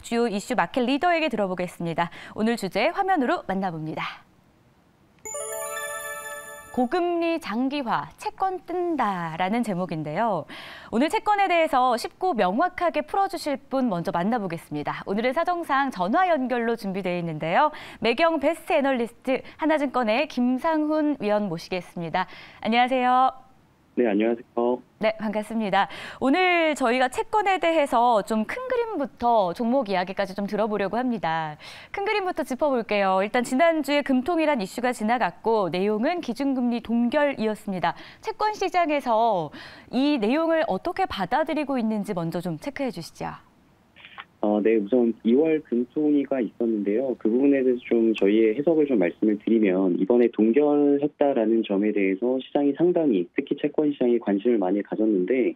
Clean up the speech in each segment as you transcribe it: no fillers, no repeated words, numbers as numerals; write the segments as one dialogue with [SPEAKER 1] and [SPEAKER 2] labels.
[SPEAKER 1] 주요 이슈 마켓 리더에게 들어보겠습니다. 오늘 주제 화면으로 만나봅니다. 고금리 장기화, 채권 뜬다라는 제목인데요. 오늘 채권에 대해서 쉽고 명확하게 풀어주실 분 먼저 만나보겠습니다. 오늘은 사정상 전화 연결로 준비되어 있는데요. 매경 베스트 애널리스트 하나증권의 김상훈 위원 모시겠습니다. 안녕하세요.
[SPEAKER 2] 네, 안녕하세요.
[SPEAKER 1] 네, 반갑습니다. 오늘 저희가 채권에 대해서 좀 큰 그림부터 종목 이야기까지 좀 들어보려고 합니다. 큰 그림부터 짚어볼게요. 일단 지난주에 금통이란 이슈가 지나갔고 내용은 기준금리 동결이었습니다. 채권 시장에서 이 내용을 어떻게 받아들이고 있는지 먼저 좀 체크해 주시죠.
[SPEAKER 2] 네, 우선 2월 금통위가 있었는데요. 그 부분에 대해서 좀 저희의 해석을 좀 말씀을 드리면 이번에 동결했다라는 점에 대해서 시장이 상당히 특히 채권 시장에 관심을 많이 가졌는데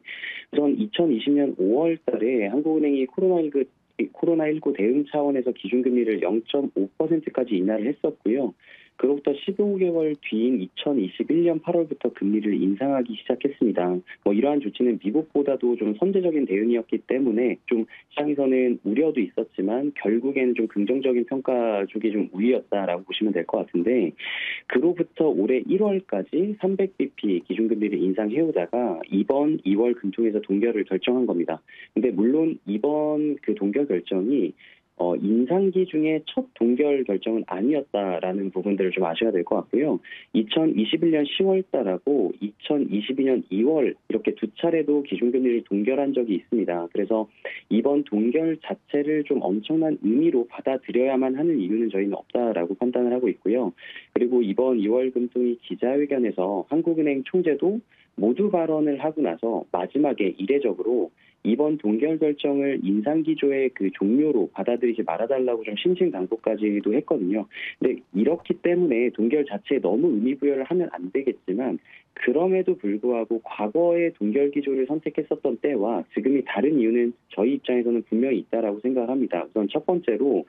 [SPEAKER 2] 우선 2020년 5월 달에 한국은행이 코로나19 대응 차원에서 기준금리를 0.5%까지 인하를 했었고요. 그로부터 15개월 뒤인 2021년 8월부터 금리를 인상하기 시작했습니다. 이러한 조치는 미국보다도 좀 선제적인 대응이었기 때문에 좀 시장에서는 우려도 있었지만 결국에는 좀 긍정적인 평가 쪽이 좀 우위였다라고 보시면 될 것 같은데 그로부터 올해 1월까지 300bp 기준금리를 인상해오다가 이번 2월 금통에서 동결을 결정한 겁니다. 근데 물론 이번 그 동결 결정이 인상기 중에 첫 동결 결정은 아니었다라는 부분들을 좀 아셔야 될 것 같고요. 2021년 10월 달하고 2022년 2월 이렇게 두 차례도 기준금리를 동결한 적이 있습니다. 그래서 이번 동결 자체를 좀 엄청난 의미로 받아들여야만 하는 이유는 저희는 없다라고 판단을 하고 있고요. 그리고 이번 2월 금통위 기자회견에서 한국은행 총재도 모두 발언을 하고 나서 마지막에 이례적으로 이번 동결 결정을 인상 기조의 그 종료로 받아들이지 말아달라고 좀 심신당부까지도 했거든요. 근데 이렇기 때문에 동결 자체에 너무 의미 부여를 하면 안 되겠지만 그럼에도 불구하고 과거의 동결 기조를 선택했었던 때와 지금이 다른 이유는 저희 입장에서는 분명히 있다라고 생각을 합니다. 우선 첫 번째로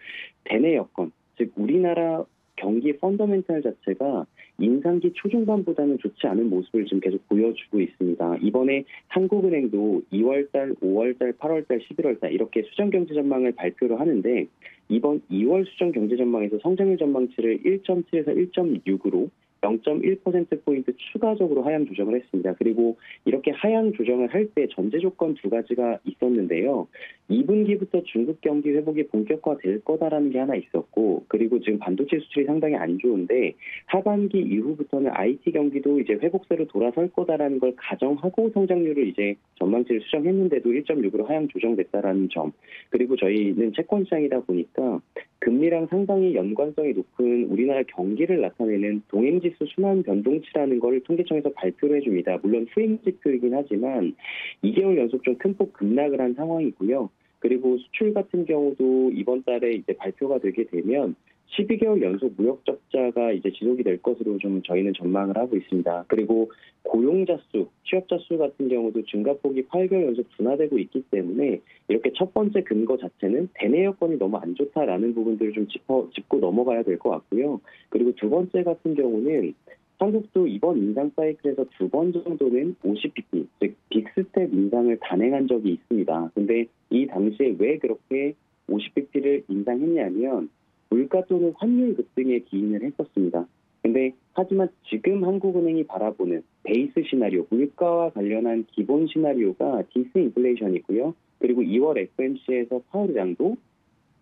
[SPEAKER 2] 대내 여건, 즉 우리나라 경기 펀더멘탈 자체가 인상기 초중반보다는 좋지 않은 모습을 지금 계속 보여주고 있습니다. 이번에 한국은행도 2월달, 5월달, 8월달, 11월달 이렇게 수정경제 전망을 발표를 하는데 이번 2월 수정경제 전망에서 성장률 전망치를 1.7에서 1.6으로 0.1%포인트 추가적으로 하향 조정을 했습니다. 그리고 이렇게 하향 조정을 할 때 전제 조건 두 가지가 있었는데요. 2분기부터 중국 경기 회복이 본격화될 거다라는 게 하나 있었고 그리고 지금 반도체 수출이 상당히 안 좋은데 하반기 이후부터는 IT 경기도 이제 회복세로 돌아설 거다라는 걸 가정하고 성장률을 이제 전망치를 수정했는데도 1.6으로 하향 조정됐다라는 점. 그리고 저희는 채권 시장이다 보니까 금리랑 상당히 연관성이 높은 우리나라 경기를 나타내는 동행지수 순환 변동치라는 걸 통계청에서 발표를 해줍니다. 물론 후행지표이긴 하지만 2개월 연속 좀 큰 폭 급락을 한 상황이고요. 그리고 수출 같은 경우도 이번 달에 이제 발표가 되게 되면 12개월 연속 무역 적자가 이제 지속이 될 것으로 좀 저희는 전망을 하고 있습니다. 그리고 고용자 수, 취업자 수 같은 경우도 증가폭이 8개월 연속 둔화되고 있기 때문에 이렇게 첫 번째 근거 자체는 대내 여건이 너무 안 좋다라는 부분들을 좀 짚고 넘어가야 될 것 같고요. 그리고 두 번째 같은 경우는 한국도 이번 인상 사이클에서 두 번 정도는 50bp, 즉 빅스텝 인상을 단행한 적이 있습니다. 근데 이 당시에 왜 그렇게 50bp를 인상했냐면 물가 또는 환율 급등에 기인을 했었습니다. 근데 하지만 지금 한국은행이 바라보는 베이스 시나리오, 물가와 관련한 기본 시나리오가 디스인플레이션이고요. 그리고 2월 FOMC에서 파월 의장도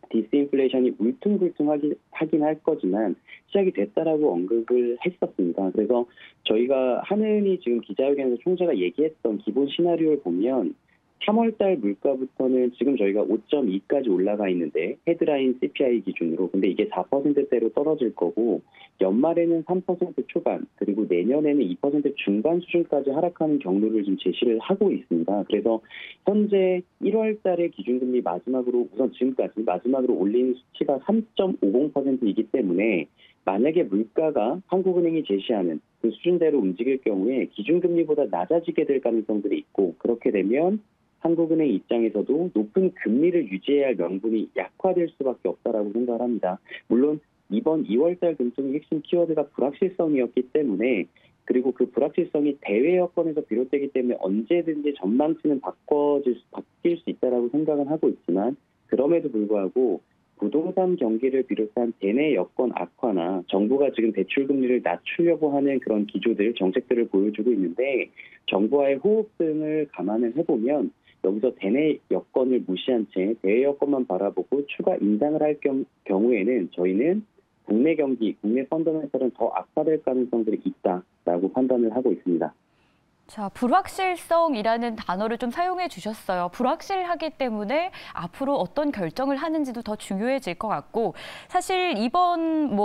[SPEAKER 2] 디스인플레이션이 울퉁불퉁하긴 할 거지만 시작이 됐다라고 언급을 했었습니다. 그래서 저희가 하는이 지금 기자회견에서 총재가 얘기했던 기본 시나리오를 보면 3월달 물가부터는 지금 저희가 5.2까지 올라가 있는데 헤드라인 CPI 기준으로 근데 이게 4%대로 떨어질 거고 연말에는 3% 초반 그리고 내년에는 2% 중반 수준까지 하락하는 경로를 지금 제시를 하고 있습니다. 그래서 현재 1월달에 기준금리 마지막으로 우선 지금까지 마지막으로 올린 수치가 3.50%이기 때문에 만약에 물가가 한국은행이 제시하는 그 수준대로 움직일 경우에 기준금리보다 낮아지게 될 가능성들이 있고 그렇게 되면 한국은행 입장에서도 높은 금리를 유지해야 할 명분이 약화될 수밖에 없다라고 생각을 합니다. 물론 이번 2월달 금통위 핵심 키워드가 불확실성이었기 때문에 그리고 그 불확실성이 대외 여건에서 비롯되기 때문에 언제든지 전망치는 바뀔 수 있다라고 생각은 하고 있지만 그럼에도 불구하고 부동산 경기를 비롯한 대내 여건 악화나 정부가 지금 대출 금리를 낮추려고 하는 그런 기조들, 정책들을 보여주고 있는데 정부와의 호흡 등을 감안을 해보면 여기서 대내 여건을 무시한 채 대외 여건만 바라보고 추가 인상을 할 경우에는 저희는 국내 경기, 국내 펀더멘털은 더 악화될 가능성들이 있다라고 판단을 하고 있습니다.
[SPEAKER 1] 자, 불확실성이라는 단어를 좀 사용해 주셨어요. 불확실하기 때문에 앞으로 어떤 결정을 하는지도 더 중요해질 것 같고, 사실 이번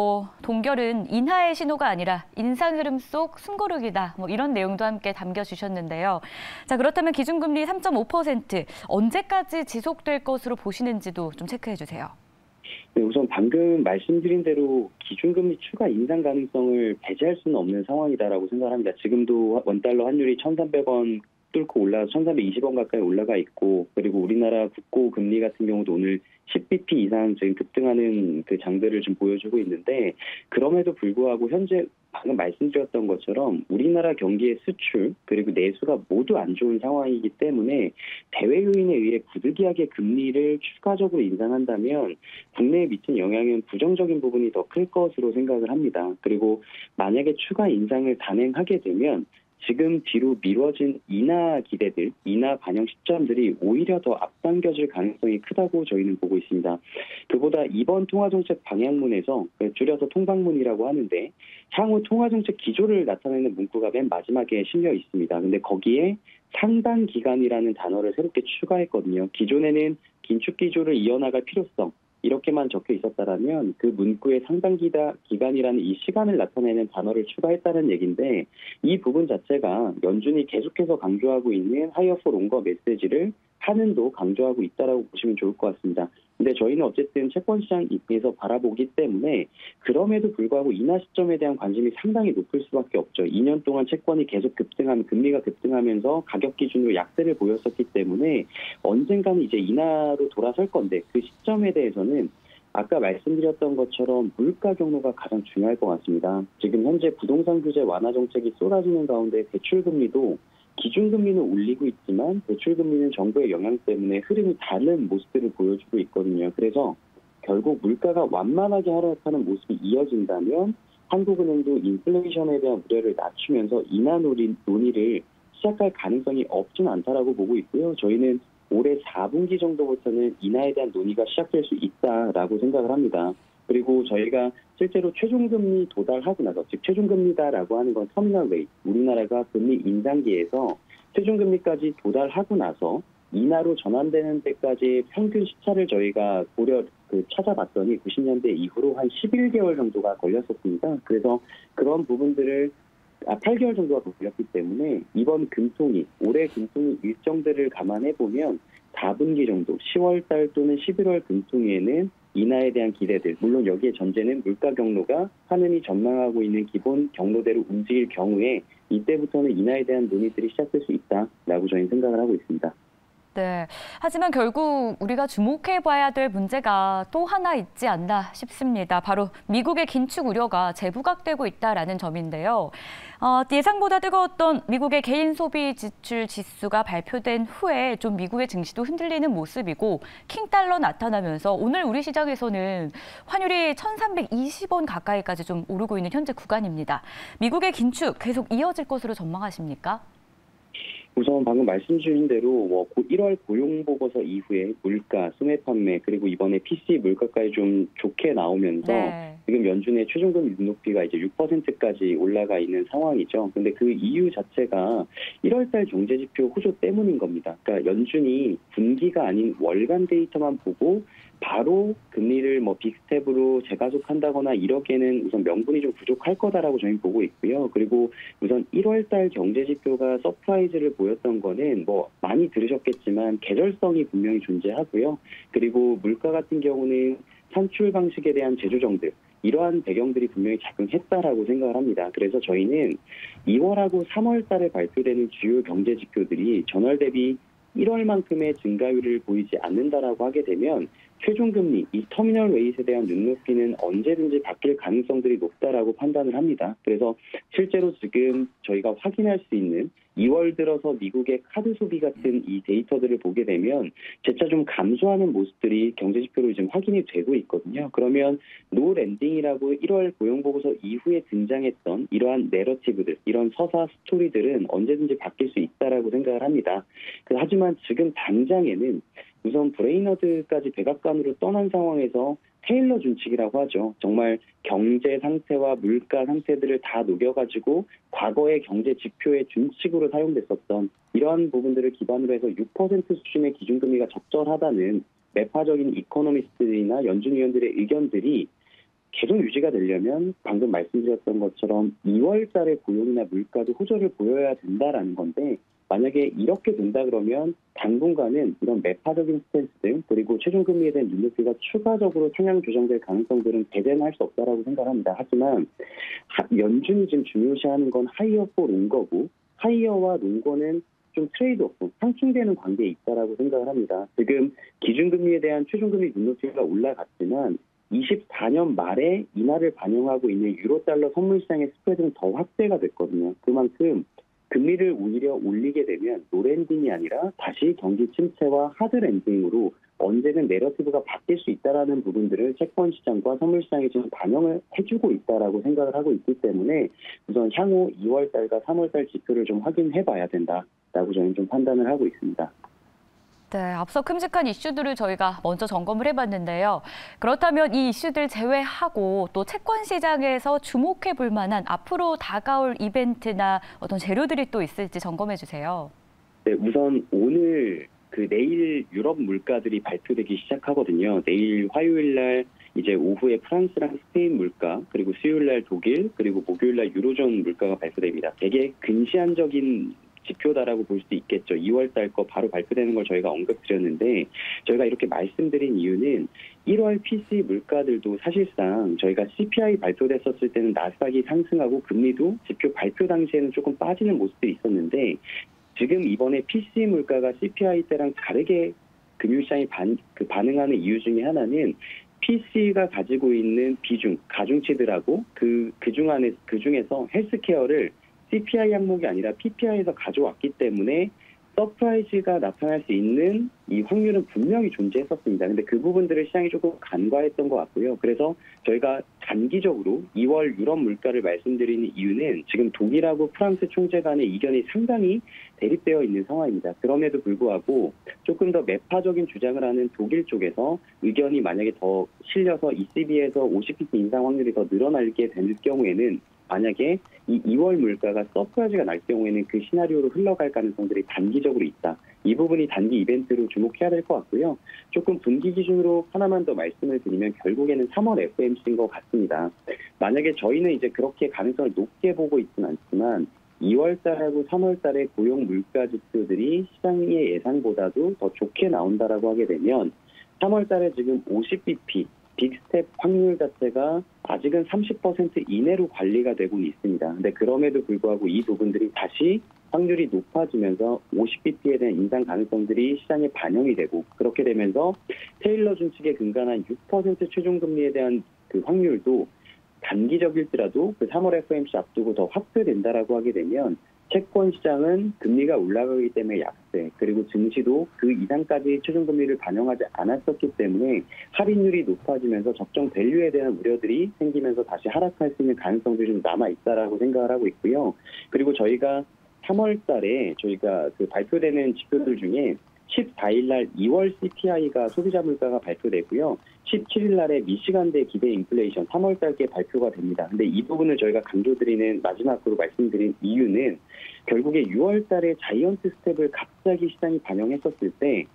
[SPEAKER 1] 동결은 인하의 신호가 아니라 인상 흐름 속 숨고르기다. 이런 내용도 함께 담겨주셨는데요. 자, 그렇다면 기준금리 3.5% 언제까지 지속될 것으로 보시는지도 좀 체크해 주세요.
[SPEAKER 2] 네, 우선 방금 말씀드린 대로 기준금리 추가 인상 가능성을 배제할 수는 없는 상황이다라고 생각합니다. 지금도 원달러 환율이 1,300원 뚫고 올라서 1,320원 가까이 올라가 있고, 그리고 우리나라 국고 금리 같은 경우도 오늘 10bp 이상 지금 급등하는 그 장들을 좀 보여주고 있는데, 그럼에도 불구하고 현재 방금 말씀드렸던 것처럼 우리나라 경기의 수출 그리고 내수가 모두 안 좋은 상황이기 때문에 대외 요인에 의해 부득이하게 금리를 추가적으로 인상한다면 국내에 미친 영향은 부정적인 부분이 더 클 것으로 생각을 합니다. 그리고 만약에 추가 인상을 단행하게 되면 지금 뒤로 미뤄진 인하 기대들, 인하 반영 시점들이 오히려 더 앞당겨질 가능성이 크다고 저희는 보고 있습니다. 그보다 이번 통화정책 방향문에서 줄여서 통방문이라고 하는데 향후 통화정책 기조를 나타내는 문구가 맨 마지막에 실려 있습니다. 근데 거기에 상당 기간이라는 단어를 새롭게 추가했거든요. 기존에는 긴축 기조를 이어나갈 필요성, 이렇게만 적혀 있었다라면 그 문구에 상당 기간이라는 이 시간을 나타내는 단어를 추가했다는 얘기인데, 이 부분 자체가 연준이 계속해서 강조하고 있는 하이어 포 롱거 메시지를 한은도 강조하고 있다라고 보시면 좋을 것 같습니다. 근데 저희는 어쨌든 채권 시장 입장에서 바라보기 때문에 그럼에도 불구하고 인하 시점에 대한 관심이 상당히 높을 수밖에 없죠. 2년 동안 채권이 계속 금리가 급등하면서 가격 기준으로 약세를 보였었기 때문에 언젠가는 이제 인하로 돌아설 건데, 그 시점에 대해서는 아까 말씀드렸던 것처럼 물가 경로가 가장 중요할 것 같습니다. 지금 현재 부동산 규제 완화 정책이 쏟아지는 가운데 대출 금리도 기준금리는 올리고 있지만 대출금리는 정부의 영향 때문에 흐름이 다른 모습들을 보여주고 있거든요. 그래서 결국 물가가 완만하게 하락하는 모습이 이어진다면 한국은행도 인플레이션에 대한 우려를 낮추면서 인하 논의를 시작할 가능성이 없지는 않다라고 보고 있고요. 저희는 올해 4분기 정도부터는 인하에 대한 논의가 시작될 수 있다라고 생각을 합니다. 그리고 저희가 실제로 최종금리 도달하고 나서, 즉 최종금리다라고 하는 건 터미널 레이트, 우리나라가 금리 인상기에서 최종금리까지 도달하고 나서 인하로 전환되는 데까지 평균 시차를 저희가 찾아봤더니 90년대 이후로 한 11개월 정도가 걸렸었습니다. 그래서 그런 부분들을 8개월 정도가 걸렸기 때문에 이번 금통위, 올해 금통위 일정들을 감안해보면 4분기 정도, 10월달 또는 11월 금통위에는 인하에 대한 기대들, 물론 여기에 전제는 물가 경로가 한은이 전망하고 있는 기본 경로대로 움직일 경우에 이때부터는 인하에 대한 논의들이 시작될 수 있다라고 저희는 생각을 하고 있습니다.
[SPEAKER 1] 네. 하지만 결국 우리가 주목해봐야 될 문제가 또 하나 있지 않나 싶습니다. 바로 미국의 긴축 우려가 재부각되고 있다라는 점인데요. 예상보다 뜨거웠던 미국의 개인 소비 지출 지수가 발표된 후에 좀 미국의 증시도 흔들리는 모습이고 킹달러 나타나면서 오늘 우리 시장에서는 환율이 1,320원 가까이까지 좀 오르고 있는 현재 구간입니다. 미국의 긴축 계속 이어질 것으로 전망하십니까?
[SPEAKER 2] 우선 방금 말씀 주신 대로 1월 고용보고서 이후에 물가, 소매 판매, 그리고 이번에 PC 물가까지 좀 좋게 나오면서
[SPEAKER 1] 네.
[SPEAKER 2] 지금 연준의 최종금 눈높이가 이제 6%까지 올라가 있는 상황이죠. 근데 그 이유 자체가 1월달 경제지표 호조 때문인 겁니다. 그러니까 연준이 분기가 아닌 월간 데이터만 보고 바로 금리를 빅스텝으로 재가속한다거나 이러기에는 우선 명분이 좀 부족할 거다라고 저희는 보고 있고요. 그리고 우선 1월달 경제지표가 서프라이즈를 보였던 거는 많이 들으셨겠지만 계절성이 분명히 존재하고요. 그리고 물가 같은 경우는 산출 방식에 대한 재조정들, 이러한 배경들이 분명히 작용했다라고 생각을 합니다. 그래서 저희는 2월하고 3월 달에 발표되는 주요 경제 지표들이 전월 대비 1월만큼의 증가율을 보이지 않는다라고 하게 되면 최종금리, 이 터미널 레이트에 대한 눈높이는 언제든지 바뀔 가능성들이 높다라고 판단을 합니다. 그래서 실제로 지금 저희가 확인할 수 있는 2월 들어서 미국의 카드 소비 같은 이 데이터들을 보게 되면 재차 좀 감소하는 모습들이 경제 지표로 지금 확인이 되고 있거든요. 그러면 노 랜딩이라고 1월 고용 보고서 이후에 등장했던 이러한 내러티브들, 이런 서사 스토리들은 언제든지 바뀔 수 있다라고 생각을 합니다. 하지만 지금 당장에는 우선 브레이너드까지 백악관으로 떠난 상황에서 테일러 준칙이라고 하죠. 정말 경제 상태와 물가 상태들을 다 녹여가지고 과거의 경제 지표의 준칙으로 사용됐었던 이러한 부분들을 기반으로 해서 6% 수준의 기준금리가 적절하다는 매파적인 이코노미스트들이나 연준위원들의 의견들이 계속 유지가 되려면 방금 말씀드렸던 것처럼 2월 달의 고용이나 물가도 호조를 보여야 된다라는 건데, 만약에 이렇게 된다 그러면 당분간은 이런 매파적인 스탠스들 그리고 최종금리에 대한 눈높이가 추가적으로 상향 조정될 가능성들은 배제는 할 수 없다라고 생각합니다. 하지만 연준이 지금 중요시하는 건 하이어 포 롱거고, 하이어와 롱거는 좀 트레이드오프, 상충되는 관계에 있다라고 생각을 합니다. 지금 기준금리에 대한 최종금리 눈높이가 올라갔지만 24년 말에 인하를 반영하고 있는 유로달러 선물시장의 스프레드는 더 확대가 됐거든요. 그만큼 금리를 오히려 올리게 되면 노랜딩이 아니라 다시 경기 침체와 하드 랜딩으로 언제는 내러티브가 바뀔 수 있다라는 부분들을 채권 시장과 선물 시장이 지금 반영을 해주고 있다라고 생각을 하고 있기 때문에 우선 향후 2월 달과 3월 달 지표를 좀 확인해 봐야 된다라고 저는 좀 판단을 하고 있습니다.
[SPEAKER 1] 네, 앞서 큼직한 이슈들을 저희가 먼저 점검을 해봤는데요. 그렇다면 이 이슈들 제외하고 또 채권 시장에서 주목해 볼 만한 앞으로 다가올 이벤트나 어떤 재료들이 또 있을지 점검해 주세요.
[SPEAKER 2] 네, 우선 오늘 내일 유럽 물가들이 발표되기 시작하거든요. 내일 화요일 날 이제 오후에 프랑스랑 스페인 물가, 그리고 수요일 날 독일, 그리고 목요일 날 유로존 물가가 발표됩니다. 되게 근시안적인 지표다라고 볼 수도 있겠죠. 2월 달 거 바로 발표되는 걸 저희가 언급드렸는데, 저희가 이렇게 말씀드린 이유는 1월 PC 물가들도 사실상 저희가 CPI 발표됐었을 때는 나스닥이 상승하고 금리도 지표 발표 당시에는 조금 빠지는 모습들이 있었는데, 지금 이번에 PC 물가가 CPI 때랑 다르게 금융시장이 반응하는 이유 중에 하나는 PC가 가지고 있는 비중, 가중치들하고 그 중에서 헬스케어를 CPI 항목이 아니라 PPI에서 가져왔기 때문에 서프라이즈가 나타날 수 있는 이 확률은 분명히 존재했었습니다. 근데 그 부분들을 시장이 조금 간과했던 것 같고요. 그래서 저희가 단기적으로 2월 유럽 물가를 말씀드리는 이유는 지금 독일하고 프랑스 총재 간의 이견이 상당히 대립되어 있는 상황입니다. 그럼에도 불구하고 조금 더 매파적인 주장을 하는 독일 쪽에서 의견이 만약에 더 실려서 ECB에서 50bp 인상 확률이 더 늘어나게 될 경우에는, 만약에 이 2월 물가가 서프라이즈가 날 경우에는 그 시나리오로 흘러갈 가능성들이 단기적으로 있다. 이 부분이 단기 이벤트로 주목해야 될 것 같고요. 조금 분기 기준으로 하나만 더 말씀을 드리면 결국에는 3월 FOMC인 것 같습니다. 만약에 저희는 이제 그렇게 가능성을 높게 보고 있지는 않지만 2월 달하고 3월 달에 고용 물가 지표들이 시장의 예상보다도 더 좋게 나온다라고 하게 되면 3월 달에 지금 50bp 빅스텝 확률 자체가 아직은 30% 이내로 관리가 되고 있습니다. 근데 그럼에도 불구하고 이 부분들이 다시 확률이 높아지면서 50bp에 대한 인상 가능성들이 시장에 반영이 되고, 그렇게 되면서 테일러 준칙에 근간한 6% 최종금리에 대한 그 확률도 단기적일지라도 그 3월 FOMC 앞두고 더 확대된다라고 하게 되면 채권 시장은 금리가 올라가기 때문에 약세, 그리고 증시도 그 이상까지 최종금리를 반영하지 않았었기 때문에 할인율이 높아지면서 적정 밸류에 대한 우려들이 생기면서 다시 하락할 수 있는 가능성들이 좀 남아있다라고 생각을 하고 있고요. 그리고 저희가 3월 달에 저희가 발표되는 지표들 중에 14일 날 2월 CPI가 소비자 물가가 발표되고요. 17일 날에 미시간대 기대 인플레이션 3월 달께 발표가 됩니다. 근데 이 부분을 저희가 강조드리는 마지막으로 말씀드린 이유는 결국에 6월 달에 자이언트 스텝을 갑자기 시장이 반영했었을 때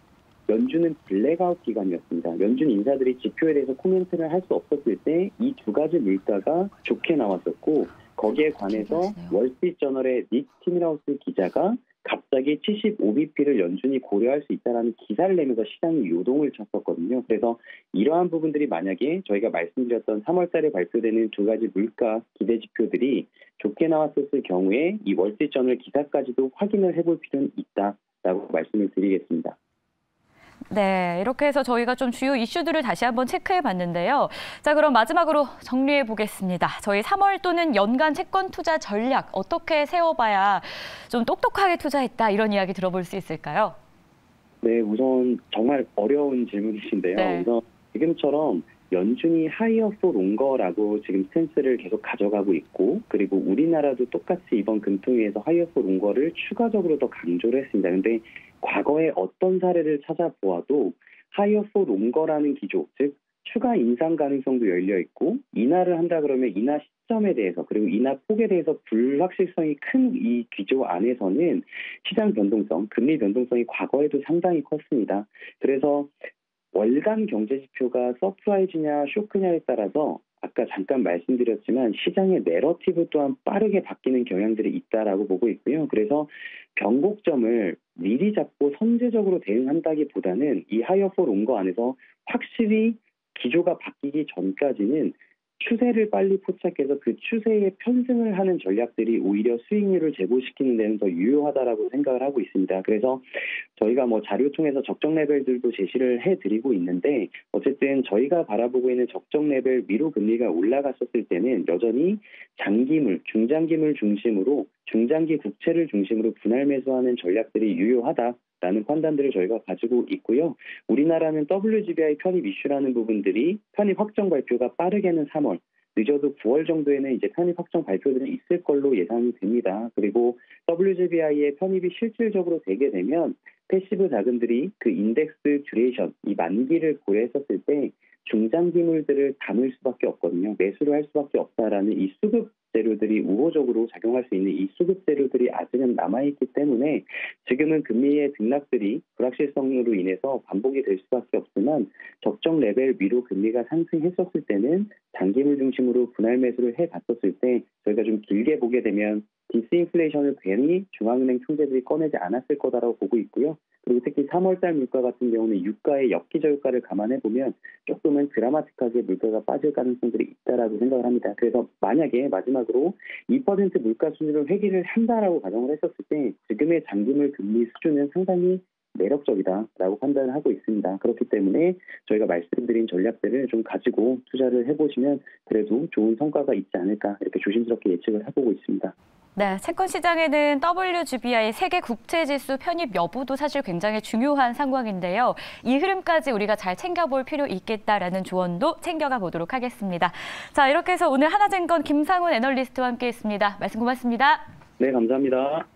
[SPEAKER 2] 연준은 블랙아웃 기간이었습니다. 연준 인사들이 지표에 대해서 코멘트를 할 수 없었을 때 이 두 가지 물가가 좋게 나왔었고, 거기에 관해서 월스트리트저널의 닉 티밀하우스 기자가 갑자기 75bp를 연준이 고려할 수 있다는 기사를 내면서 시장이 요동을 쳤었거든요. 그래서 이러한 부분들이 만약에 저희가 말씀드렸던 3월 달에 발표되는 두 가지 물가 기대 지표들이 좋게 나왔었을 경우에 이 월스트리트저널 기사까지도 확인을 해볼 필요는 있다라고 말씀을 드리겠습니다.
[SPEAKER 1] 네, 이렇게 해서 저희가 좀 주요 이슈들을 다시 한번 체크해 봤는데요. 자, 그럼 마지막으로 정리해 보겠습니다. 저희 3월 또는 연간 채권 투자 전략 어떻게 세워봐야 좀 똑똑하게 투자했다 이런 이야기 들어볼 수 있을까요?
[SPEAKER 2] 네, 우선 정말 어려운 질문이신데요.
[SPEAKER 1] 네.
[SPEAKER 2] 우선 지금처럼 연준이 하이어 포 롱거라고 지금 스탠스를 계속 가져가고 있고, 그리고 우리나라도 똑같이 이번 금통위에서 하이어 포 롱거를 추가적으로 더 강조를 했습니다. 근데 과거에 어떤 사례를 찾아보아도 하이어 포 롱거라는 기조, 즉 추가 인상 가능성도 열려 있고, 인하를 한다 그러면 인하 시점에 대해서 그리고 인하 폭에 대해서 불확실성이 큰 이 기조 안에서는 시장 변동성, 금리 변동성이 과거에도 상당히 컸습니다. 그래서 월간 경제 지표가 서프라이즈냐 쇼크냐에 따라서 아까 잠깐 말씀드렸지만 시장의 내러티브 또한 빠르게 바뀌는 경향들이 있다라고 보고 있고요. 그래서 변곡점을 미리 잡고 선제적으로 대응한다기보다는 이 하이어 포 롱거 안에서 확실히 기조가 바뀌기 전까지는 추세를 빨리 포착해서 그 추세에 편승을 하는 전략들이 오히려 수익률을 제고시키는 데는 더 유효하다라고 생각을 하고 있습니다. 그래서 저희가 뭐 자료 통해서 적정 레벨들도 제시를 해드리고 있는데, 어쨌든 저희가 바라보고 있는 적정 레벨 미로 금리가 올라갔었을 때는 여전히 장기물, 중장기물 중심으로 중장기 국채를 중심으로 분할 매수하는 전략들이 유효하다라는 판단들을 저희가 가지고 있고요. 우리나라는 WGBI 편입 이슈라는 부분들이 편입 확정 발표가 빠르게는 3월, 늦어도 9월 정도에는 이제 편입 확정 발표들은 있을 걸로 예상이 됩니다. 그리고 WGBI의 편입이 실질적으로 되게 되면 패시브 자금들이 그 인덱스 듀레이션, 이 만기를 고려했었을 때 중장기물들을 담을 수밖에 없거든요. 매수를 할 수밖에 없다라는 이 수급 재료들이 우호적으로 작용할 수 있는 이 수급 재료들이 아직은 남아있기 때문에 지금은 금리의 등락들이 불확실성으로 인해서 반복이 될 수밖에 없지만, 적정 레벨 위로 금리가 상승했었을 때는 장기물 중심으로 분할 매수를 해봤었을 때 저희가 좀 길게 보게 되면 디스인플레이션을 괜히 중앙은행 총재들이 꺼내지 않았을 거다라고 보고 있고요. 그리고 특히 3월달 물가 같은 경우는 유가의 엽기저유가를 감안해보면 조금은 드라마틱하게 물가가 빠질 가능성들이 있다라고 생각을 합니다. 그래서 만약에 마지막으로 2% 물가 수준을 회귀를 한다라고 가정을 했었을 때 지금의 장기물 금리 수준은 상당히 매력적이다라고 판단을 하고 있습니다. 그렇기 때문에 저희가 말씀드린 전략들을 좀 가지고 투자를 해보시면 그래도 좋은 성과가 있지 않을까, 이렇게 조심스럽게 예측을 해보고 있습니다.
[SPEAKER 1] 네, 채권 시장에는 WGBI 세계 국채 지수 편입 여부도 사실 굉장히 중요한 상황인데요. 이 흐름까지 우리가 잘 챙겨볼 필요 있겠다라는 조언도 챙겨가 보도록 하겠습니다. 자, 이렇게 해서 오늘 하나증권 김상훈 애널리스트와 함께했습니다. 말씀 고맙습니다.
[SPEAKER 2] 네, 감사합니다.